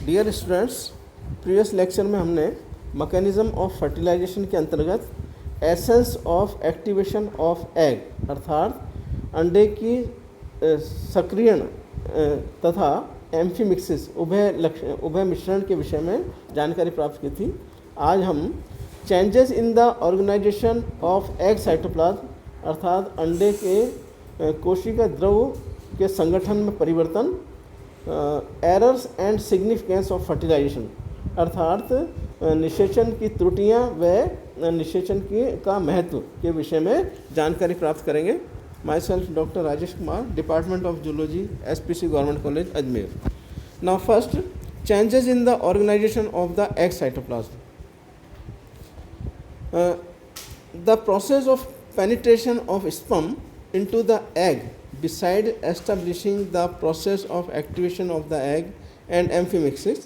Dear students, previous lecture में हमने mechanism of fertilisation के अंतर्गत essence of activation of egg अर्थात अंडे की सक्रियण तथा एम्फीमिक्सिस उभय मिश्रण के विषय में जानकारी प्राप्त की थी। आज हम changes in the organisation of egg cytoplasm अर्थात अंडे के कोशिका द्रव के संगठन में परिवर्तन, errors and significance of fertilisation अर्थात निषेचन की त्रुटियां व निषेचन का महत्व के विषय में जानकारी प्राप्त करेंगे। Myself doctor Rajesh Kumar, department of zoology, SPC government college Ajmer. Now first, changes in the organisation of the egg cytoplasm. The process of penetration of sperm into the egg, beside establishing the process of activation of the egg and amphimixis,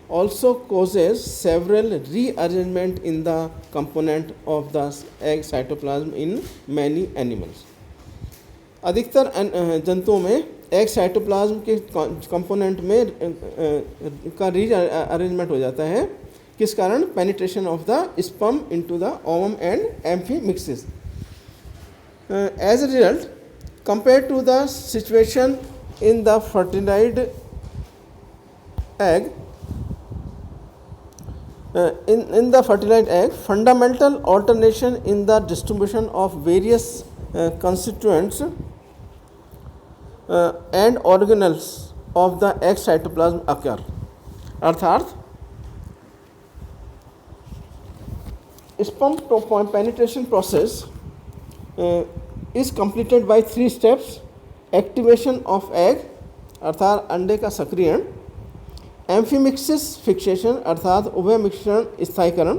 also causes several rearrangement in the component of the egg cytoplasm in many animals. अधिकतर जंतुओं में egg cytoplasm के component में का rearrangement हो जाता है। किस कारण? Penetration of the sperm into the ovum and amphimixis. As a result, compared to the situation in the fertilized egg, in the fertilized egg, fundamental alternation in the distribution of various constituents and organelles of the egg cytoplasm occur. अर्थात sperm penetration process is completed by 3 steps: activation of egg अर्थात अंडे का सक्रियण, amphimixis fixation अर्थात उभय मिश्रण स्थायीकरण,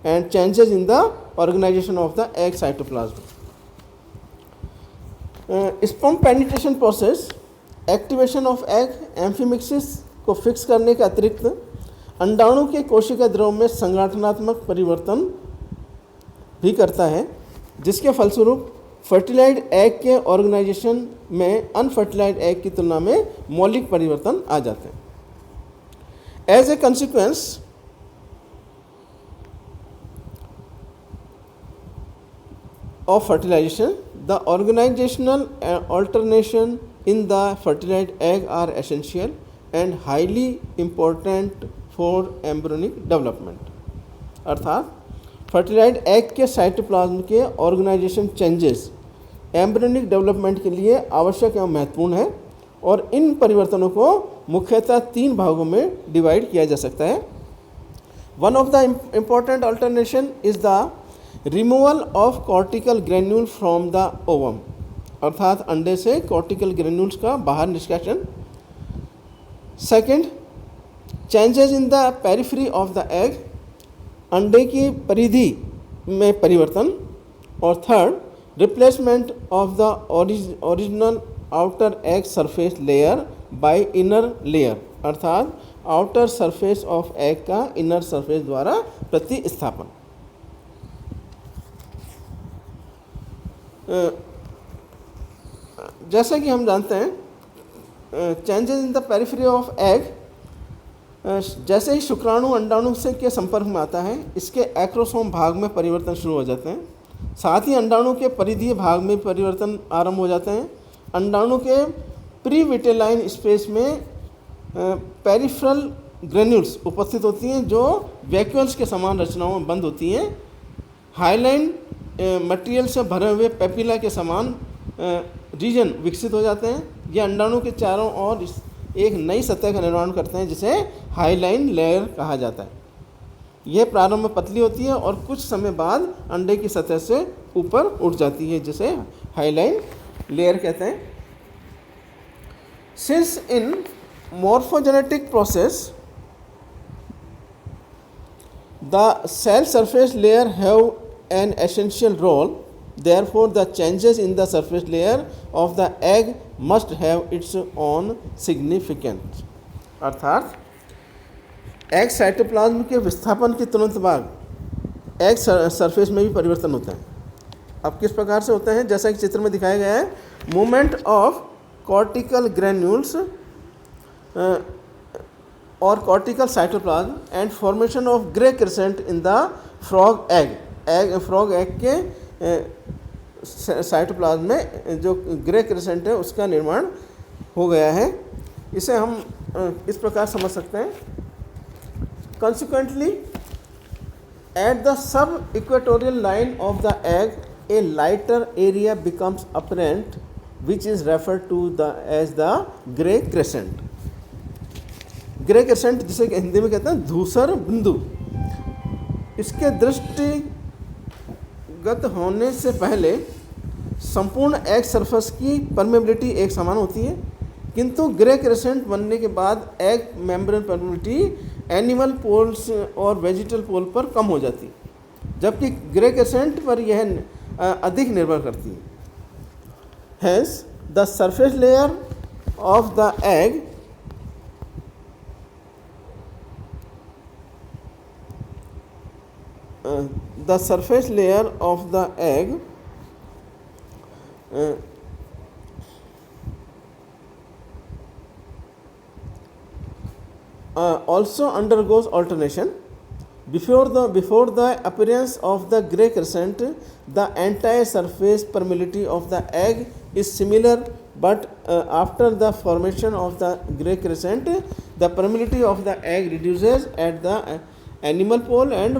and changes in the organisation of the egg cytoplasm. Sperm penetration process activation of egg amphimixis को फिक्स करने के अतिरिक्त अंडाणु के कोशिका द्रव में संगठनात्मक परिवर्तन भी करता है, जिसके फलस्वरूप फर्टिलाइज्ड एग के ऑर्गेनाइजेशन में अनफर्टिलाइज्ड एग की तुलना में मौलिक परिवर्तन आ जाते हैं। As a consequence of fertilisation, the organisational alternation in the fertilised egg are essential and highly important for embryonic development. अर्थात फर्टिलाइज्ड एग के साइटोप्लाज्म के ऑर्गेनाइजेशन चेंजेस एम्ब्रियोनिक डेवलपमेंट के लिए आवश्यक एवं महत्वपूर्ण है और इन परिवर्तनों को मुख्यतः 3 भागों में डिवाइड किया जा सकता है। One of the important alternation is the removal of cortical granule from the ovum अर्थात अंडे से कॉर्टिकल ग्रेन्यूल्स का बाहर निष्कासन। Second, changes in the periphery of the egg अंडे की परिधि में परिवर्तन। और third, replacement of the original outer egg surface layer by inner layer अर्थात आउटर सरफेस ऑफ एग का इनर सरफेस द्वारा प्रतिस्थापन। जैसा कि हम जानते हैं, changes in the periphery of egg, जैसे ही शुक्राणु अंडाणु से के संपर्क में आता है, इसके एक्रोसोम भाग में परिवर्तन शुरू हो जाते हैं। साथ ही अंडाणु के परिधीय भाग में परिवर्तन आरंभ हो जाते हैं। अंडाणु के प्रीविटेलाइन स्पेस में पेरिफेरल ग्रेन्यूल्स उपस्थित होती हैं जो वैक्यूल्स के समान रचनाओं में बंद होती हैं। हाइलाइन मटेरियल से भरे हुए पेपिला के समान रीजन विकसित हो जाते हैं। ये अंडाणु के चारों ओर एक नई सतह का निर्माण करते हैं जिसे हाईलाइन लेयर कहा जाता है। यह प्रारंभ में पतली होती है और कुछ समय बाद अंडे की सतह से ऊपर उठ जाती है, जिसे हाईलाइन लेयर कहते हैं। Since in morphogenetic process the cell surface layer have an essential role, therefore the changes in the surface layer of the egg must have its own significance। अर्थात एग साइटोप्लाज्म के विस्थापन के तुरंत बाद egg surface में भी परिवर्तन होता है। अब किस प्रकार से होता है? जैसा कि चित्र में दिखाया गया है, movement of cortical granules or cortical cytoplasm and formation of gray crescent in the frog egg. Frog egg के साइटोप्लाज्म में जो ग्रे क्रेसेंट है उसका निर्माण हो गया है। इसे हम इस प्रकार समझ सकते हैं। Consequently, at the sub-equatorial line of the egg, a lighter area becomes apparent, which is referred to as the gray crescent. Grey crescent जिसे हिंदी में कहते हैं धूसर बिंदु, इसके दृष्टिगत होने से पहले संपूर्ण एग सरफेस की परमेबिलिटी एक समान होती है, किंतु ग्रे क्रेसेंट बनने के बाद egg membrane permeability animal poles और वेजिटल पोल पर कम हो जाती है, जबकि ग्रे क्रेसेंट पर यह अधिक निर्भर करती है। Hence the surface layer of the egg the surface layer of the egg also undergoes alternation. Before the appearance of the gray crescent, the entire surface permeability of the egg is similar, but after the formation of the gray crescent, the permeability of the egg reduces at the animal pole and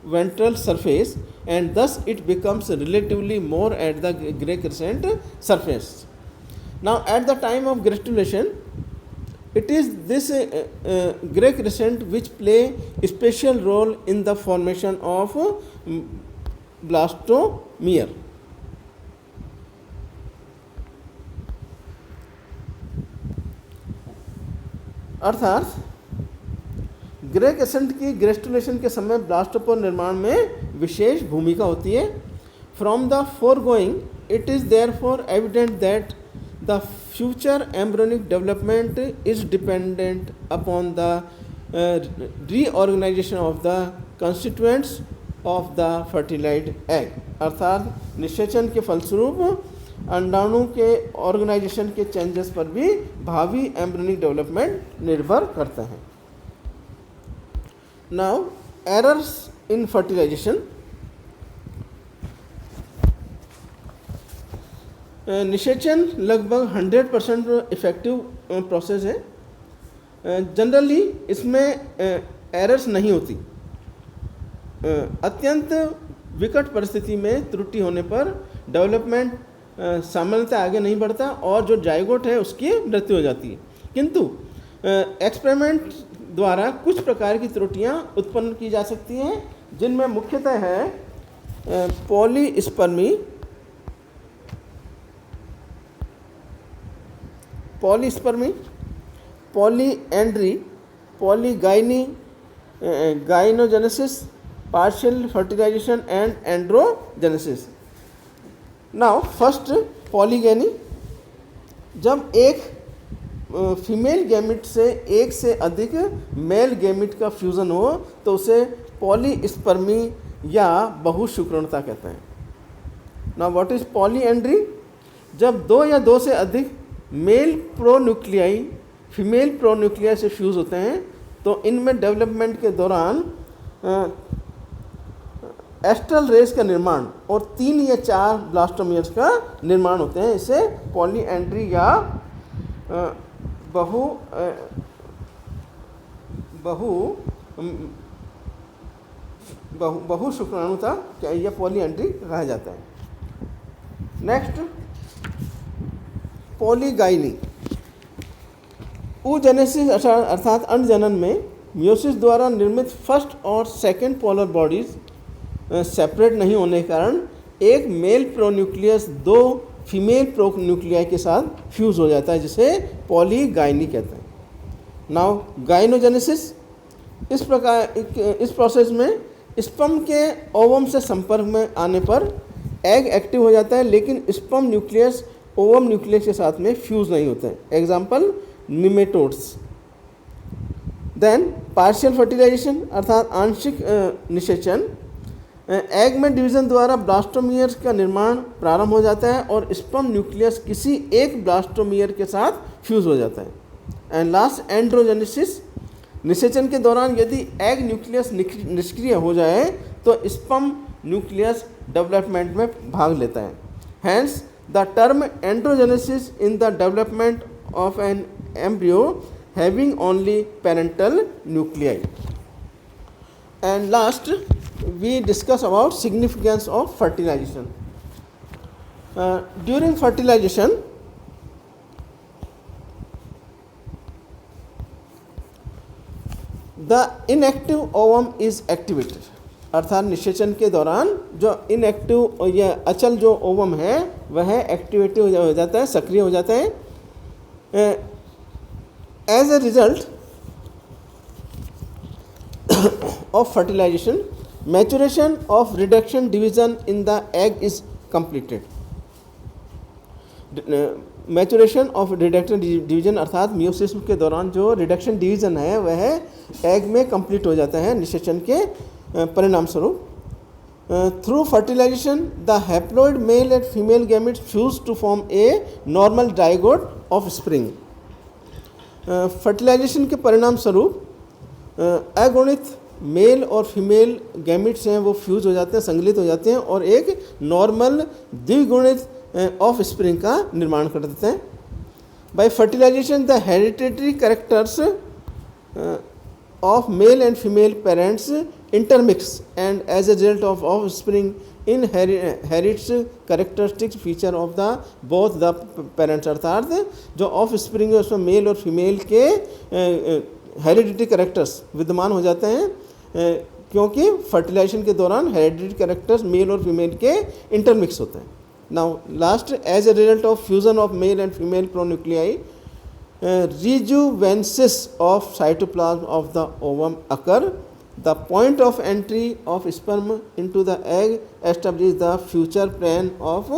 ventral surface, and thus it becomes relatively more at the gray crescent surface. Now at the time of granulation, it is this gray crescent which play a special role in the formation of blastomere. अर्थात grey crescent की ग्रेस्टुलेशन के समय blastopore निर्माण में विशेष भूमिका होती है। From the foregoing it is therefore evident that the future embryonic development is dependent upon the reorganization of the constituents of the fertilised egg. अर्थात निषेचन के फलस्वरूप अंडाणु के ऑर्गेनाइजेशन के चेंजेस पर भी भावी एम्ब्रियोनिक डेवलपमेंट निर्भर करता है। Now, errors in fertilization. निषेचन लगभग 100% इफेक्टिव प्रोसेस है। जनरली इसमें एरर्स नहीं होती। अत्यंत विकट परिस्थिति में त्रुटि होने पर डेवलपमेंट सामान्यतः आगे नहीं बढ़ता और जो जाइगोट है उसकी मृत्यु हो जाती है, किंतु एक्सपेरिमेंट द्वारा कुछ प्रकार की त्रुटियां उत्पन्न की जा सकती हैं, जिनमें मुख्यतः है polyspermy, polyandry, polygyny, gynogenesis, partial fertilization and androgenesis. Now first polygyny, जब एक फीमेल गैमिट से एक से अधिक मेल गैमिट का फ्यूज़न हो तो उसे पॉलीस्पर्मी या बहुशुक्रणता कहते हैं। Now what is polyandry? जब दो या दो से अधिक मेल प्रोन्यूक्लियाई फीमेल प्रोन्यूक्लिया से फ्यूज़ होते हैं तो इनमें डेवलपमेंट के दौरान एस्ट्रल रेस का निर्माण और 3 या 4 ब्लास्टोमियर्स का निर्माण होते हैं। इसे पॉलीएंड्री या बहुशुक्राणुता या पॉलीएंड्री कहा जाता है। Next polygyny. oogenesis अर्थात अंडजनन में मियोसिस द्वारा निर्मित फर्स्ट और सेकेंड पोलर बॉडीज सेपरेट नहीं होने के कारण एक मेल प्रोन्यूक्लियस 2 फीमेल प्रोन्यूक्लिया के साथ फ्यूज़ हो जाता है, जिसे पॉलीगाइनी कहते हैं। नाउ गाइनोजेनेसिस, इस प्रोसेस में स्पर्म के ओवम से संपर्क में आने पर एग एक्टिव हो जाता है, लेकिन स्पर्म न्यूक्लियस ओवम न्यूक्लियस के साथ में फ्यूज़ नहीं होते हैं। Example nematodes. Then partial fertilisation अर्थात आंशिक निषेचन। एग में डिवीज़न द्वारा ब्लास्टोमियर्स का निर्माण प्रारंभ हो जाता है और स्पर्म न्यूक्लियस किसी एक ब्लास्टोमियर के साथ फ्यूज़ हो जाता है। एंड लास्ट एंड्रोजेनेसिस, निषेचन के दौरान यदि एग न्यूक्लियस निष्क्रिय हो जाए तो स्पर्म न्यूक्लियस डेवलपमेंट में भाग लेता है। Hence the term androgenesis in the development of an embryo having only parental nuclei. And last we discuss about significance of fertilization. During fertilization the inactive ovum is activated, अर्थात निषेचन के दौरान जो inactive या अचल जो ओवम है वह एक्टिवेटिव हो जाता है, सक्रिय हो जाता है। As a result of fertilisation maturation of reduction division in the egg is completed. Maturation of reduction division अर्थात मियोसिस के दौरान जो रिडक्शन डिवीजन है वह एग में कंप्लीट हो जाता है निषेचन के परिणाम स्वरूप। Through fertilization the haploid male and female gametes fuse to form a normal zygote offspring. Fertilization के परिणाम स्वरूप अगुणित मेल और फीमेल गैमेट्स हैं वो फ्यूज हो जाते हैं, संगलित हो जाते हैं और एक नॉर्मल द्विगुणित ऑफ स्प्रिंग का निर्माण कर देते हैं। By fertilisation the hereditary characters of male and female parents intermix and as a result of spring inherits characteristics feature of the both the parents, अर्थात जो ऑफ स्प्रिंग है उसमें मेल और फीमेल के हेरिडिटरी कैरेक्टर्स विद्यमान हो जाते हैं, क्योंकि फर्टिलाइजेशन के दौरान हेरिडिटरी कैरेक्टर्स मेल और फीमेल के इंटरमिक्स होते हैं। Now last, as a result of fusion of male and female pronuclei, rejuvenescence of cytoplasm of the ovum occur. The point of entry of sperm into the egg establishes the future plan of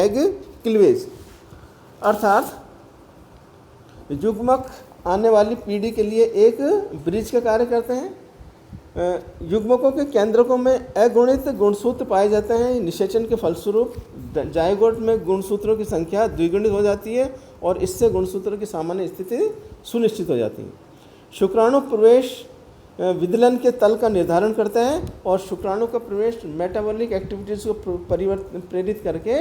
egg cleavage. अर्थात युग्मक आने वाली पीढ़ी के लिए एक bridge का कार्य करते हैं। युग्मकों के केंद्रकों में अगुणित गुणसूत्र पाए जाते हैं। निषेचन के फलस्वरूप जायगोट में गुणसूत्रों की संख्या द्विगुणित हो जाती है और इससे गुणसूत्रों की सामान्य स्थिति सुनिश्चित हो जाती है। शुक्राणु प्रवेश विदलन के तल का निर्धारण करता है और शुक्राणु का प्रवेश मेटाबॉलिक एक्टिविटीज़ को प्रेरित करके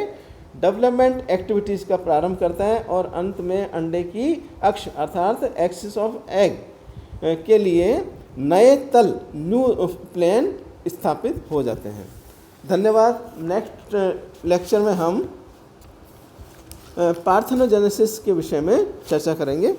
डेवलपमेंट एक्टिविटीज़ का प्रारंभ करता है और अंत में अंडे की अक्ष अर्थात एक्सिस ऑफ एग के लिए नए तल न्यू प्लेन स्थापित हो जाते हैं। धन्यवाद। नेक्स्ट लेक्चर में हम पार्थेनोजेनेसिस के विषय में चर्चा करेंगे।